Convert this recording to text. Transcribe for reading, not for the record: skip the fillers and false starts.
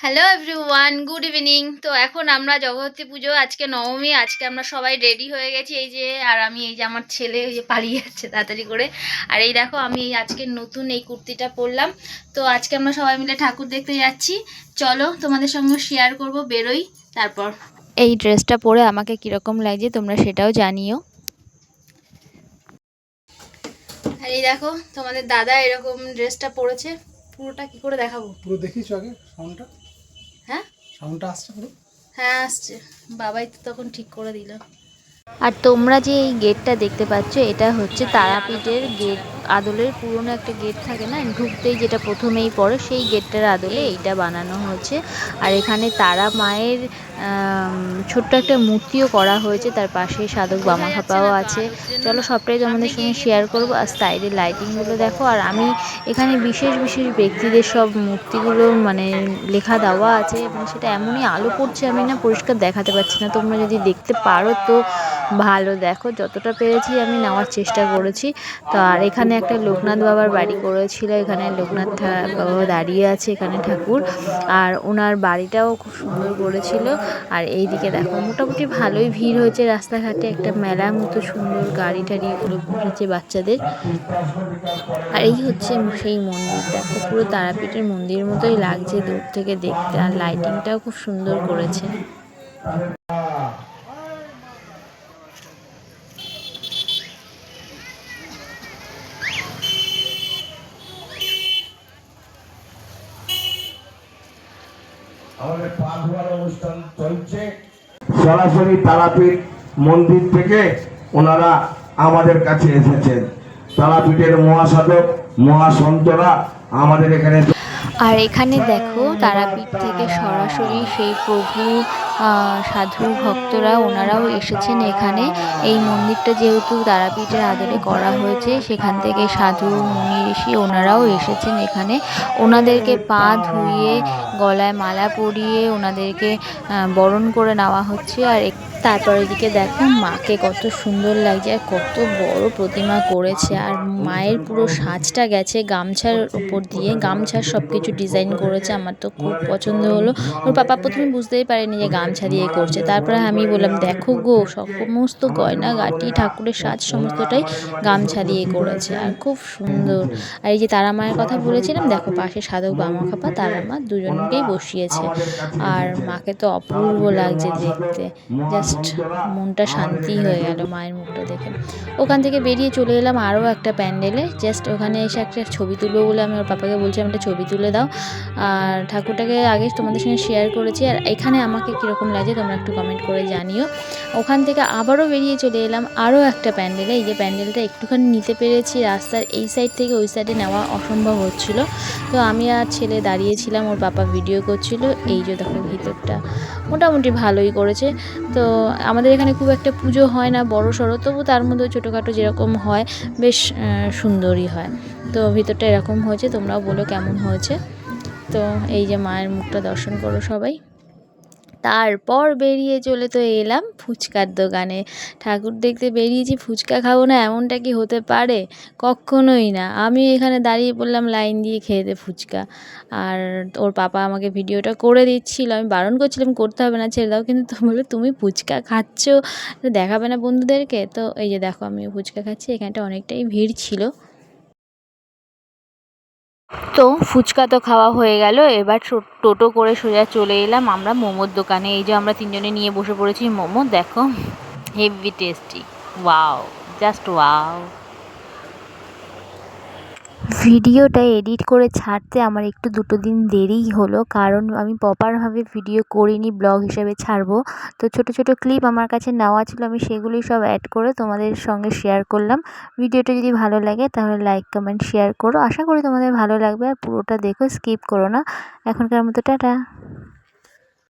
Hello everyone, good evening. তো এখন আমরা জগদ্ধাত্রী পুজো, আজকে নবমী, আজকে আমরা সবাই রেডি হয়ে গেছি। এই যে আর আমি, এই যে আমার ছেলে ওই যে পালিয়ে যাচ্ছে তাড়াতাড়ি করে। আর এই দেখো আমি এই আজকে নতুন এই কুর্তিটা পরলাম। তো আজকে আমরা সবাই মিলে ঠাকুর দেখতে যাচ্ছি। চলো তোমাদের সঙ্গে শেয়ার করব, বেরোই। তারপর এই ড্রেসটা পরে আমাকে কীরকম লাগছে তোমরা সেটাও জানিও। আর এই দেখো তোমাদের দাদা এরকম ড্রেসটা পরেছে। পুরোটা কি করে দেখাবো? পুরো দেখিস আগে সাউন্ডটা। হ্যাঁ, সাউন্ডটা আসছে পুরো? হ্যাঁ আসছে, বাবাই তো তখন ঠিক করে দিল। আর তোমরা যে এই গেটটা দেখতে পাচ্ছ, এটা হচ্ছে তারাপীঠের গেট। আদলের পুরনো একটা গেট থাকে না, ঢুকতেই যেটা প্রথমেই পড়ে, সেই গেটটার আদলে এইটা বানানো হয়েছে। আর এখানে তারা মায়ের ছোট্ট একটা মূর্তিও করা হয়েছে, তার পাশে সাধক বামাখাপাও আছে। চলো সবটাই তোমাদের সঙ্গে শেয়ার করবো। আর সাইডের লাইটিংগুলো দেখো। আর আমি এখানে বিশেষ বিশেষ ব্যক্তিদের সব মূর্তিগুলো মানে লেখা দেওয়া আছে, মানে সেটা এমনই আলো পড়ছে, আমি না পরিষ্কার দেখাতে পারছি না। তোমরা যদি দেখতে পারো তো ভালো, দেখো যতটা পেরেছি আমি নেওয়ার চেষ্টা করেছি। তো আর এখানে একটা লোকনাথ বাবার বাড়ি করেছিল, এখানে লোকনাথ বাবা দাঁড়িয়ে আছে, এখানে ঠাকুর। আর ওনার বাড়িটাও খুব সুন্দর করেছিল। আর এইদিকে দেখো মোটামুটি ভালোই ভিড় হয়েছে রাস্তাঘাটে, একটা মেলার মতো সুন্দর গাড়ি টাড়ি এগুলো বসেছে বাচ্চাদের। আর এই হচ্ছে সেই মন্দির, দেখো পুরো তারাপীঠের মন্দির মতোই লাগছে দূর থেকে দেখতে। আর লাইটিংটাও খুব সুন্দর করেছে। আমাদের পা ধোয়ার অনুষ্ঠান চলছে। সরাসরি তারাপীঠ মন্দির থেকে ওনারা আমাদের কাছে এসেছেন। তারাপীঠের মহাসাধক মহাসন্তরা আমাদের এখানে। আর এখানে দেখো তারাপীঠ থেকে সরাসরি সেই প্রভু সাধু ভক্তরা ওনারাও এসেছেন এখানে। এই মন্দিরটা যেহেতু তারাপীঠের আদলে করা হয়েছে, সেখান থেকে সাধু মুনি ঋষি ওনারাও এসেছেন এখানে। ওনাদেরকে পা ধুইয়ে গলায় মালা পরিয়ে ওনাদেরকে বরণ করে নেওয়া হচ্ছে। আর তারপর এদিকে দেখো মাকে কত সুন্দর লাগছে, আর কত বড় প্রতিমা করেছে। আর মায়ের পুরো সাজটা গেছে গামছার উপর দিয়ে, গামছার সব কিছু ডিজাইন করেছে। আমার তো খুব পছন্দ হলো। ওর পাপা প্রথমে বুঝতেই পারেনি যে গামছা দিয়ে করছে, তারপরে আমি বললাম দেখো গো, সমস্ত গয়না গাটি ঠাকুরের সাজ সমস্তটাই গামছা দিয়ে করেছে, আর খুব সুন্দর। আর এই যে তারা মায়ের কথা বলেছিলাম, দেখো পাশে সাধক বামাখাপা তারা মা দুজনকেই বসিয়েছে। আর মাকে তো অপূর্ব লাগছে দেখতে, জাস্ট মনটা শান্তি হয়ে গেল মায়ের মুখটা দেখে। ওখান থেকে বেরিয়ে চলে এলাম আরও একটা প্যান্ডেলে, জাস্ট ওখানে এসে একটা ছবি তুলবো বলে আমি ওর পাপাকে বলছিলাম একটা ছবি তুলে দাও। আর ঠাকুরটাকে আগে তোমাদের সঙ্গে শেয়ার করেছি। আর এখানে আমাকে কীরকম লাগে তোমরা একটু কমেন্ট করে জানিও। ওখান থেকে আবারও বেরিয়ে চলে এলাম আরও একটা প্যান্ডেলে। এই যে প্যান্ডেলটা একটুখানি নিতে পেরেছি, রাস্তার এই সাইড থেকে ওই সাইডে নেওয়া অসম্ভব হচ্ছিল। তো আমি আর ছেলে দাঁড়িয়েছিলাম, ওর পাপা ভিডিও করছিল। এই যে দেখো ভিতরটা মোটামুটি ভালোই করেছে। তো আমাদের এখানে খুব একটা পুজো হয় না বড় সড়ো, তবু তার মধ্যে ছোটোখাটো যেরকম হয় বেশ সুন্দরই হয়। তো ভিতরটা এরকম হয়েছে, তোমরাও বলো কেমন হয়েছে। তো এই যে মায়ের মুখটা দর্শন করো সবাই। তারপর বেরিয়ে চলে তো এলাম ফুচকার দোকানে। ঠাকুর দেখতে বেরিয়েছি, ফুচকা খাবো না এমনটা কি হতে পারে? কখনোই না। আমি এখানে দাঁড়িয়ে পড়লাম লাইন দিয়ে খেতে ফুচকা। আর ওর পাপা আমাকে ভিডিওটা করে দিচ্ছিল, আমি বারণ করছিলাম করতে হবে না, ছেড়ে দাও, কিন্তু তো বলে তুমি ফুচকা খাচ্ছ, দেখাবে না বন্ধুদেরকে? তো এই যে দেখো আমিও ফুচকা খাচ্ছি, এখানটা অনেকটাই ভিড় ছিল। তো ফুচকা তো খাওয়া হয়ে গেল, এবার টোটো করে সোজা চলে এলাম আমরা মোমোর দোকানে। এই যে আমরা তিনজনে নিয়ে বসে পড়েছি মোমো, দেখো heavy tasty, wow, just wow. ভিডিওটা এডিট করে ছাড়তে আমার একটু দুটো দিন দেরিই হলো, কারণ আমি প্রপারভাবে ভিডিও করিনি, ব্লগ হিসেবে ছাড়বো। তো ছোট ছোট ক্লিপ আমার কাছে নেওয়া ছিল, আমি সেগুলোই সব অ্যাড করে তোমাদের সঙ্গে শেয়ার করলাম। ভিডিওটা যদি ভালো লাগে তাহলে লাইক কমেন্ট শেয়ার করো, আশা করি তোমাদের ভালো লাগবে। আর পুরোটা দেখো, স্কিপ করো না। এখনকার মতো টাটা।